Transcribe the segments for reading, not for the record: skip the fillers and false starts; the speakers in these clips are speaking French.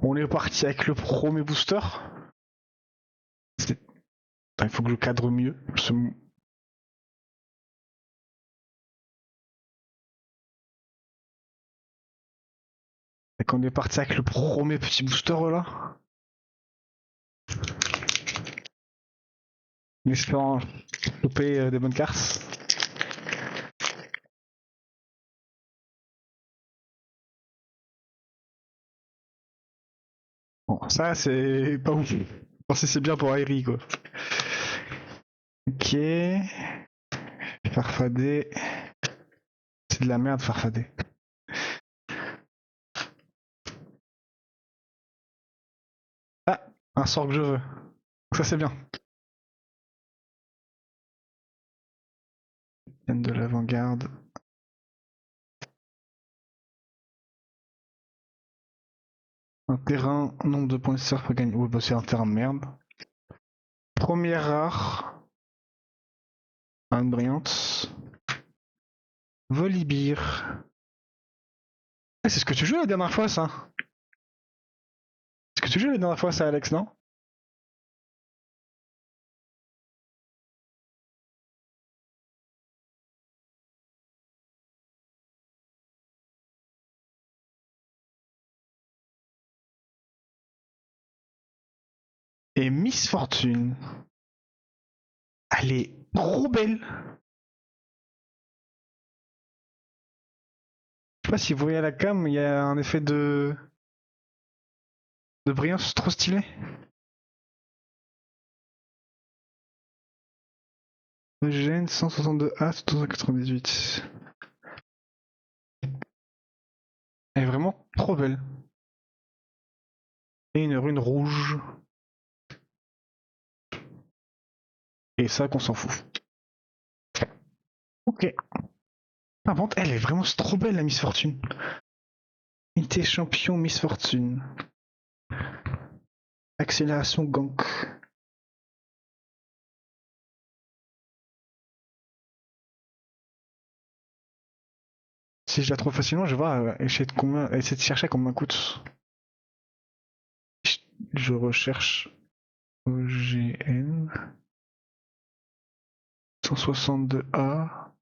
On est parti avec le premier booster. Il faut que je cadre mieux. Et qu'on est parti avec le premier petit booster là. En espérant choper des bonnes cartes. Bon, ça c'est pas ouf. Je pense que c'est bien pour Airi quoi. Ok. Farfadet. C'est de la merde Farfadet. Ah, un sort que je veux. Ça c'est bien. De l'avant-garde. Un terrain, nombre de points de surf pour gagner. Ouais, bah c'est un terrain de merde. Première rare. Une brillante. Volibear. Ah, c'est ce que tu jouais la dernière fois, ça. C'est ce que tu jouais la dernière fois, ça, Alex, non? Et Miss Fortune. Elle est trop belle. Je sais pas si vous voyez à la cam, il y a un effet de brillance trop stylé. Eugène 162A 798. Elle est vraiment trop belle. Et une rune rouge. Et ça qu'on s'en fout. Ok. Par contre, elle est vraiment trop belle la Miss Fortune. Unité champion Miss Fortune. Accélération gank. Si je la trouve facilement, je vais voir, essayer de chercher combien elle coûte. Je recherche OGN 162A.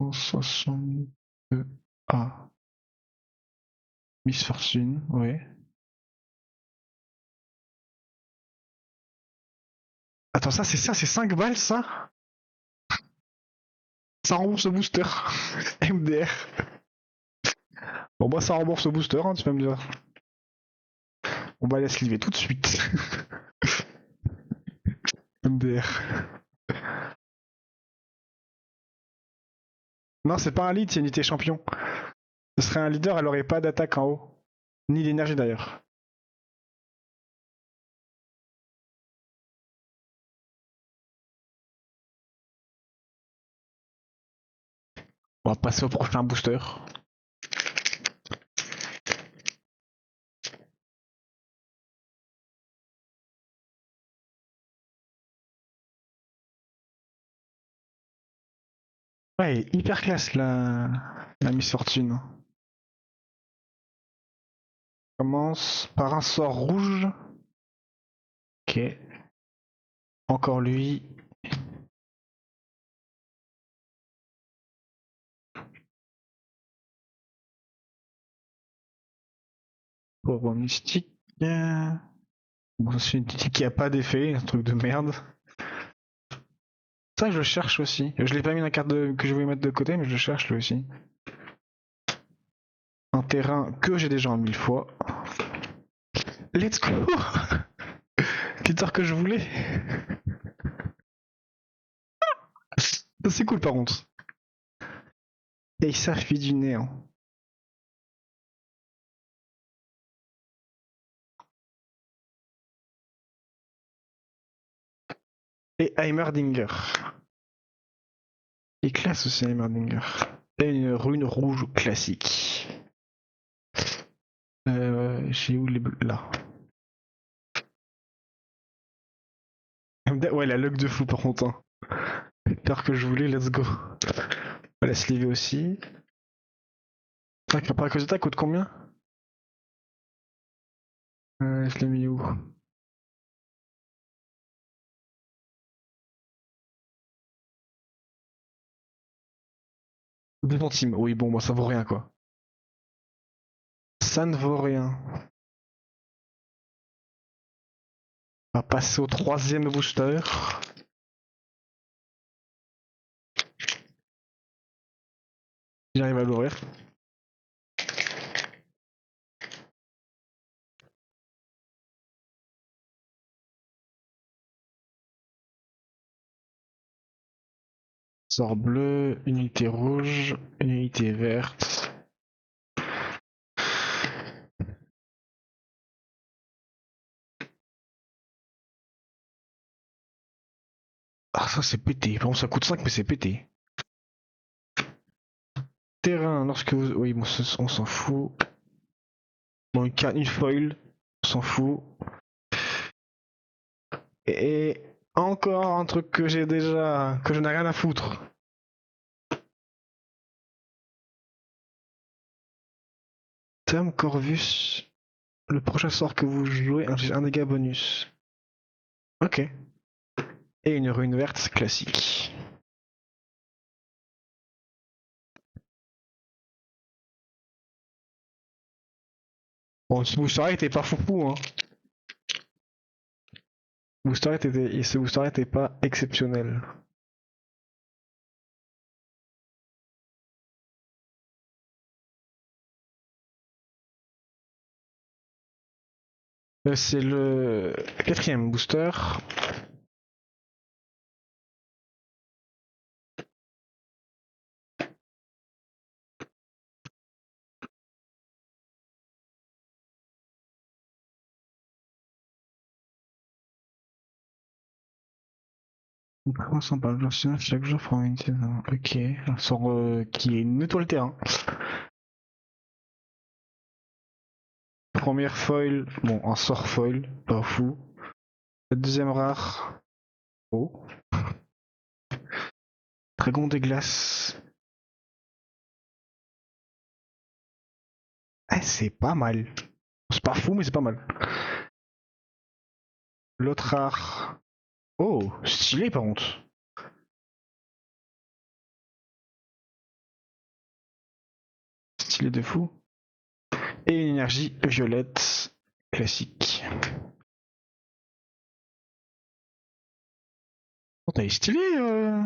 162A. Miss Fortune, ouais. Attends, ça c'est 5 balles ça? Ça rembourse le booster. MDR. Bon bah ça rembourse le booster, hein, tu peux me dire. On va la sliver tout de suite. MDR. Non, c'est pas un lead, c'est une unité champion. Ce serait un leader, elle aurait pas d'attaque en haut. Ni d'énergie d'ailleurs. On va passer au prochain booster. Ouais, hyper classe la Miss Fortune. Commence par un sort rouge. Ok. Encore lui. Pauvre mystique. Bon, c'est une petite qui a pas d'effet, un truc de merde. Ça, je le cherche aussi. Je l'ai pas mis dans la carte que je voulais mettre de côté, mais je le cherche lui aussi. Un terrain que j'ai déjà en 1000 fois. Let's go. Peter que je voulais. C'est cool par contre. Et ça fait du néant. Et Heimerdinger. Et classe aussi Heimerdinger. Et une rune rouge classique. J'ai où les bleus là. Ouais, la luck de fou par contre. Hein. Peur que je voulais, let's go. On va la sliver aussi. La Crapacosta coûte combien? Je l'ai mis où? 2 centimes. Oui, bon, moi ça vaut rien quoi. Ça ne vaut rien. On va passer au troisième booster. J'arrive à l'ouvrir. Sort bleu, unité rouge, unité verte. Ah, ça c'est pété. Bon, ça coûte 5, mais c'est pété. Terrain, lorsque vous. Oui, bon, on s'en fout. Bon, une foil, on s'en fout. Et encore un truc que j'ai déjà. Que je n'ai rien à foutre. Terme Corvus. Le prochain sort que vous jouez, un dégât bonus. Ok. Et une rune verte classique. Bon, ce booster était pas foufou, hein. Ce booster était pas exceptionnel. C'est le quatrième booster. Comment s'en parle l'ancien chaque jour pour une saison. Ok, un sort qui nettoie le terrain. Première foil, bon, un sort foil, pas fou. La deuxième rare. Oh. Dragon des glaces. Eh, c'est pas mal. C'est pas fou, mais c'est pas mal. L'autre rare. Oh, stylé par contre. Stylé de fou. Et une énergie violette classique. Oh, t'as stylé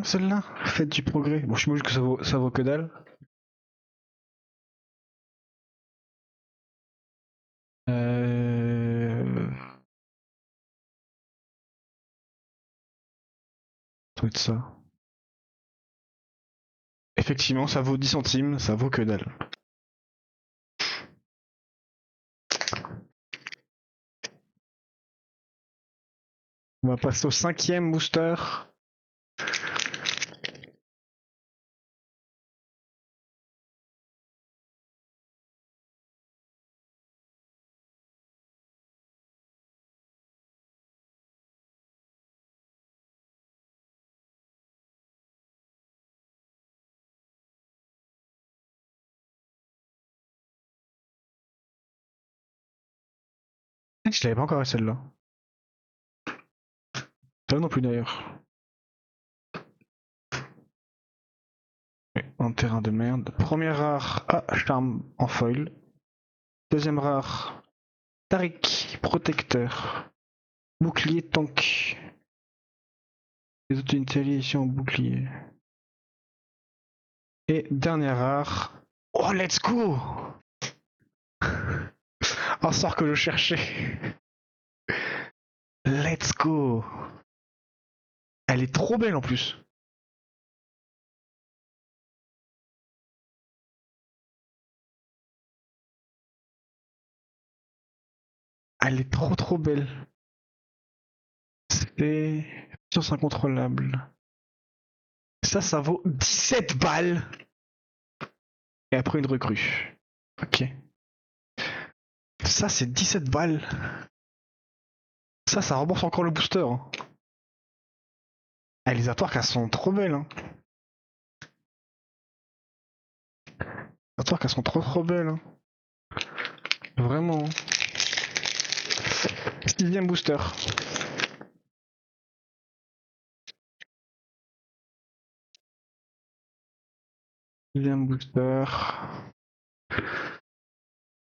celle-là. Faites du progrès. Bon, je me dis que ça vaut que dalle. Euh... Ça doit être ça. Effectivement, ça vaut 10 centimes, ça vaut que dalle. On va passer au cinquième booster. Je l'avais pas encore celle-là. Pas non plus d'ailleurs. Un terrain de merde. Première rare, charme en foil. Deuxième rare, Tariq, protecteur. Bouclier tank. Les autres unités alliées ici en bouclier. Et dernière rare. Oh, let's go! Un sort que je cherchais. Let's go! Elle est trop belle en plus. Elle est trop belle. C'est puissance incontrôlable. Ça vaut 17 balles. Et après une recrue. Ok. Ça, c'est 17 balles. Ça rembourse encore le booster. Hein. Ah, les atoires, elles sont trop belles. Hein. Attends qu'elles sont trop belles. Hein. Vraiment. 6ème booster. Sixième booster.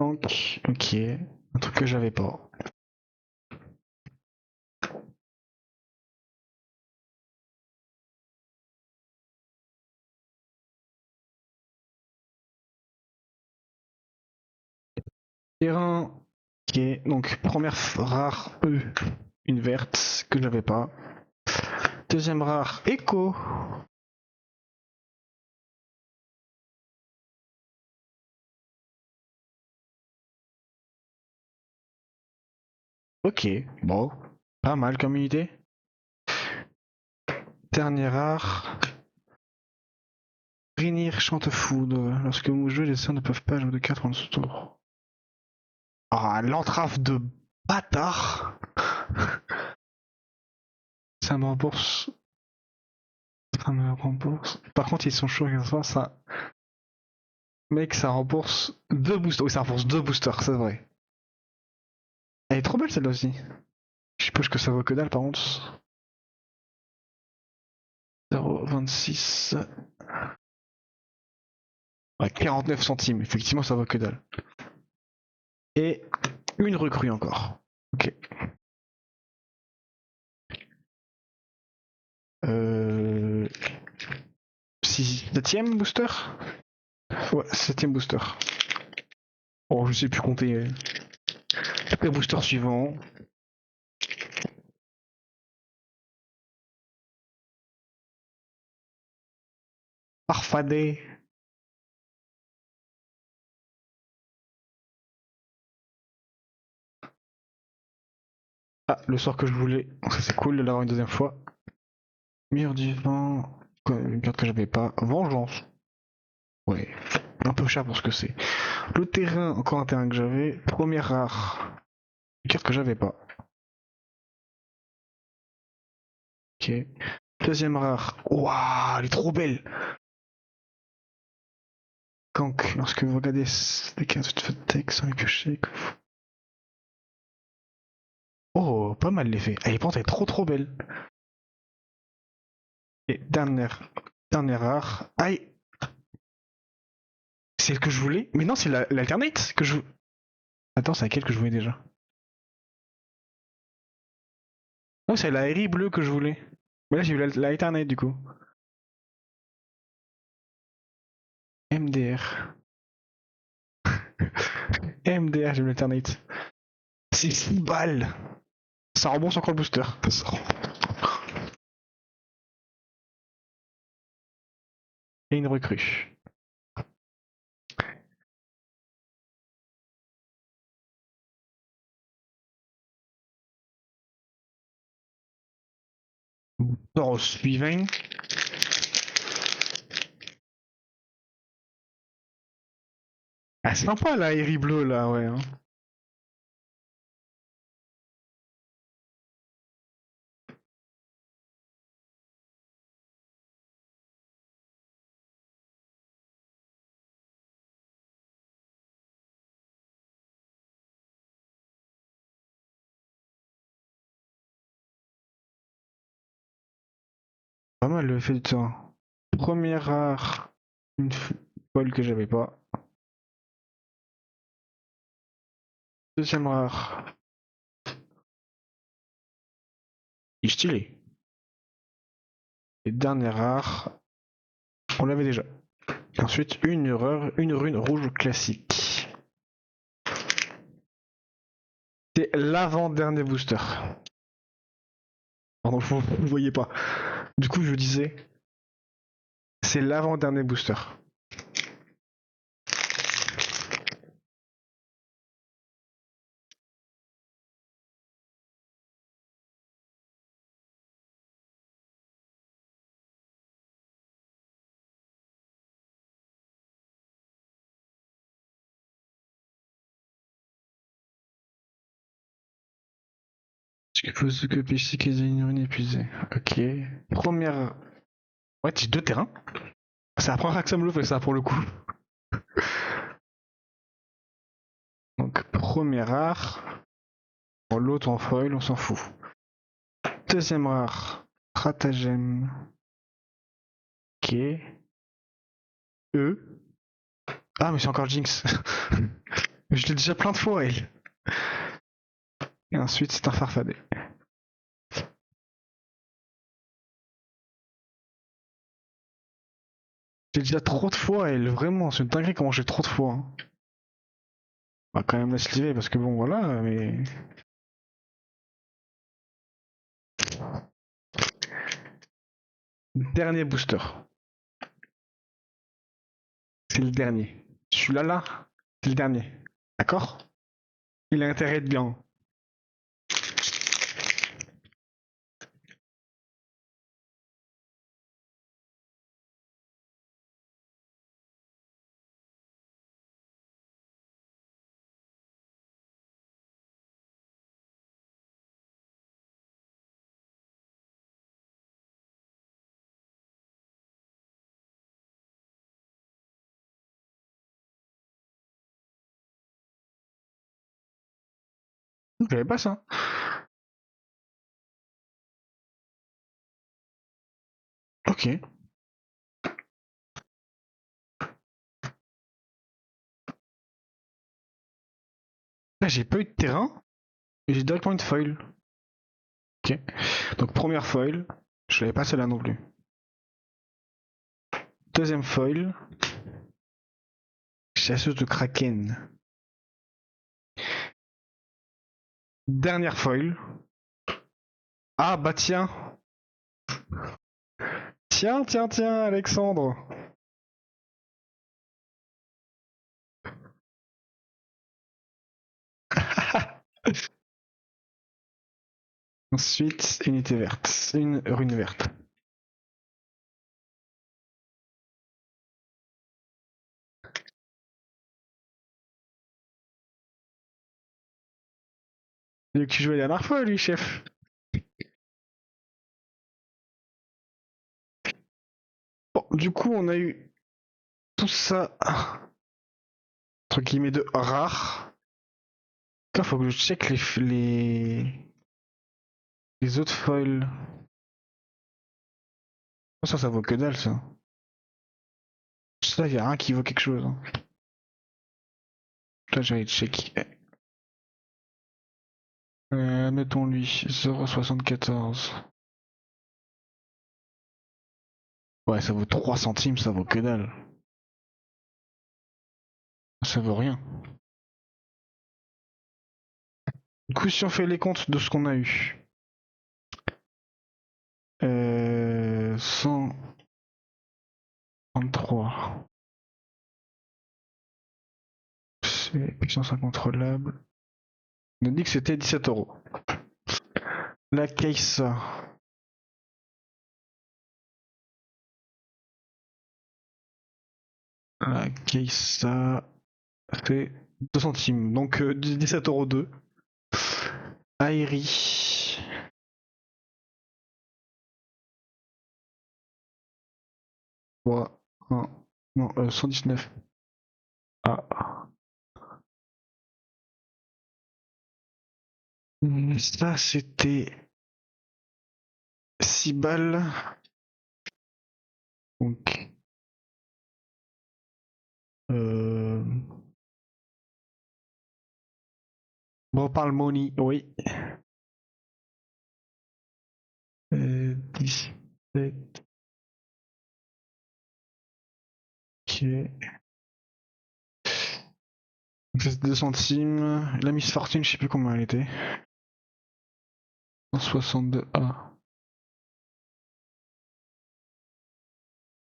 Donc, ok. Un truc que j'avais pas. Terrain. Ok. Donc, première rare E. Une verte que j'avais pas. Deuxième rare, Echo. Ok, bon, pas mal comme idée. Dernier rare, Rinir chante foudre. Lorsque vous jouez, les sœurs ne peuvent pas jouer de 4 en ce tour. Ah, l'entrave de bâtard. Ça me rembourse. Ça me rembourse. Par contre, ils sont chauds avec ça. Mec, ça rembourse 2 boosters. Oui, ça rembourse 2 boosters, c'est vrai. Elle est trop belle celle-là aussi. Je suppose que ça vaut que dalle par contre. 0,26. Ouais, 49 centimes. Effectivement, ça vaut que dalle. Et une recrue encore. Ok. 7ème booster. Ouais, 7ème booster. Oh, je sais plus compter. Le booster suivant. Parfadé. Ah, le sort que je voulais. Ça c'est cool de l'avoir une deuxième fois. Mur du vent. Une carte que j'avais pas. Vengeance. Ouais. Un peu cher pour ce que c'est. Le terrain, encore un terrain que j'avais. Première rare. Une carte que j'avais pas. Ok. Deuxième rare. Waouh, elle est trop belle. Kank, lorsque vous regardez des cartes de votre deck sans les piocher. Oh, pas mal l'effet. Elle est trop belle. Et dernière rare. Aïe. C'est ce que je voulais. Mais non, c'est l'alternate que je. Attends, c'est laquelle que je voulais déjà? Non, c'est la Harry bleue que je voulais. Mais là, j'ai eu l'alternate du coup. MDR. MDR, j'ai eu l'alternate. C'est 6 balles. Ça rembourse encore le booster. Et une recrue. Toros suivant. Ah, c'est sympa la Harry bleue là, ouais. Hein. Pas mal le fait de temps. Première rare. Une folle que j'avais pas. Deuxième rare. Il est stylé. Et dernière rare. On l'avait déjà. Ensuite, une rune rouge classique. C'est l'avant-dernier booster. Pardon, vous ne voyez pas. Du coup, je disais, c'est l'avant-dernier booster. Je suppose que PC qui est une rune épuisée. Ok. Première. Ouais, j'ai 2 terrains. C'est la première fois que ça me le fait, ça, pour le coup. Donc premier rare. Bon, l'autre en foil, on s'en fout. Deuxième rare. Stratagème. Ok. E. Ah mais c'est encore Jinx. Je l'ai déjà plein de fois elle. Et ensuite c'est un farfadet. J'ai déjà trop de fois elle, vraiment, c'est une dinguerie comment j'ai trop de fois. Hein. On va quand même la sliver parce que bon voilà, mais... Dernier booster. C'est le dernier. Celui-là là, c'est le dernier. D'accord? Il a intérêt de bien. J'avais pas ça. Ok. Là j'ai pas eu de terrain, et j'ai directement une foil. Ok. Donc première foil, je l'avais pas celle-là non plus. Deuxième foil, chasseuse de Kraken. Dernière foil. Ah bah tiens. Tiens, Alexandre. Ensuite, unité verte. Une rune verte. C'est lui que tu jouais la dernière fois, lui, chef. Bon, du coup, on a eu tout ça, entre guillemets, de rare. Il faut que je check les autres foils. Ça vaut que dalle, ça. Ça, y a rien qui vaut quelque chose. Hein. Là, j'allais check. Mettons-lui 0,74. Ouais, ça vaut 3 centimes, ça vaut que dalle. Ça vaut rien. Du coup, si on fait les comptes de ce qu'on a eu. 133. C'est puissance incontrôlable. On a dit que c'était 17 €. La Keissa. La Keissa fait 2 centimes. Donc 17,2 €. Airi. Ouais, non, 119. Ah. Ça, c'était 6 balles. Donc, euh... bon, parle money, oui. 17. Ok. Donc ça, c'est 2 centimes. La Miss Fortune, je sais plus combien elle était. 162A.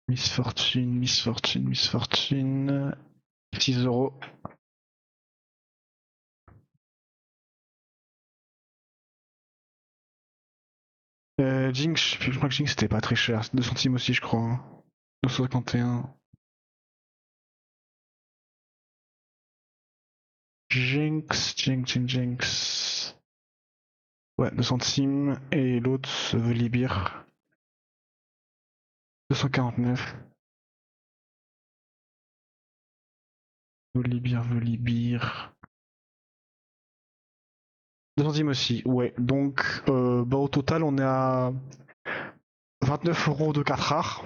Miss Fortune, Miss Fortune, Miss Fortune. 6 €. Jinx, je crois que Jinx c'était pas très cher. 2 centimes aussi, je crois. Hein. 251. Jinx. Ouais, 2 centimes. Et l'autre, Volibear. 249. Volibear. 2 centimes aussi, ouais. Donc, bah, au total, on est à 29 € de 4 rares.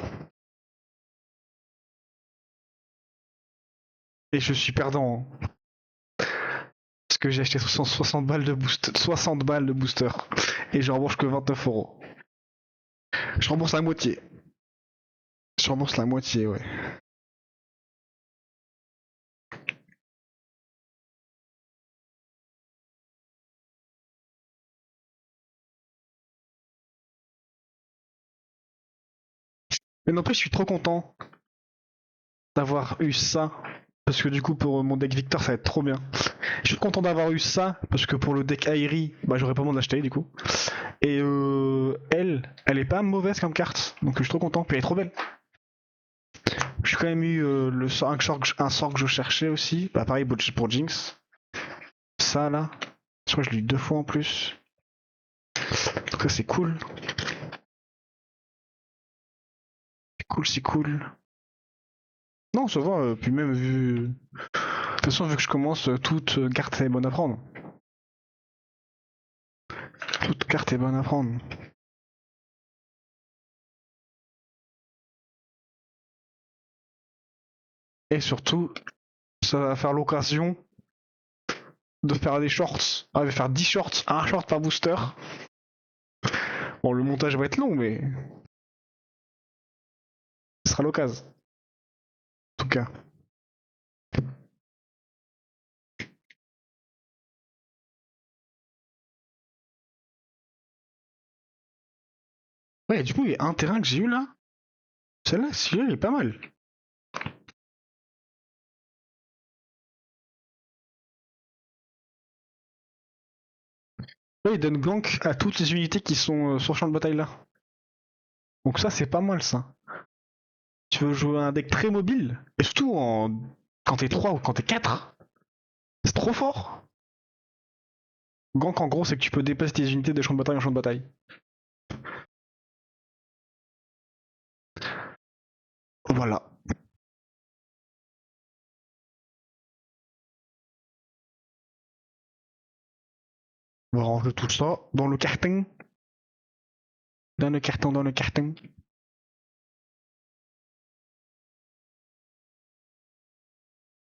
Et je suis perdant, hein, parce que j'ai acheté 60 balles de boost, 60 balles de booster. Et je rembourse que 29 €. Je rembourse la moitié. Je rembourse la moitié, ouais. Mais non plus, je suis trop content d'avoir eu ça. Parce que du coup, pour mon deck Victor, ça va être trop bien. Je suis content d'avoir eu ça, parce que pour le deck Airi, bah j'aurais pas besoin de l'acheter du coup. Et elle est pas mauvaise comme carte, donc je suis trop content. Puis elle est trop belle. J'ai quand même eu un sort que je cherchais aussi. Bah pareil pour Jinx. Ça là, je crois que je l'ai eu 2 fois en plus. Donc ça c'est cool. C'est cool, c'est cool. Non, ça va, puis même vu. De toute façon, vu que je commence, toute carte est bonne à prendre. Toute carte est bonne à prendre. Et surtout, ça va faire l'occasion de faire des shorts. Ah, je vais faire 10 shorts, un short par booster. Bon, le montage va être long, mais ce sera l'occasion. En tout cas. Ouais, du coup, il y a un terrain que j'ai eu là. Celui-là, il est pas mal. Là, il donne gank à toutes les unités qui sont sur le champ de bataille là. Donc ça, c'est pas mal ça. Tu veux jouer un deck très mobile, et surtout quand t'es 3 ou quand t'es 4, c'est trop fort. Gank en gros, c'est que tu peux déplacer tes unités de champ de bataille en champ de bataille. Voilà. On va ranger tout ça dans le carton. Dans le carton, dans le carton.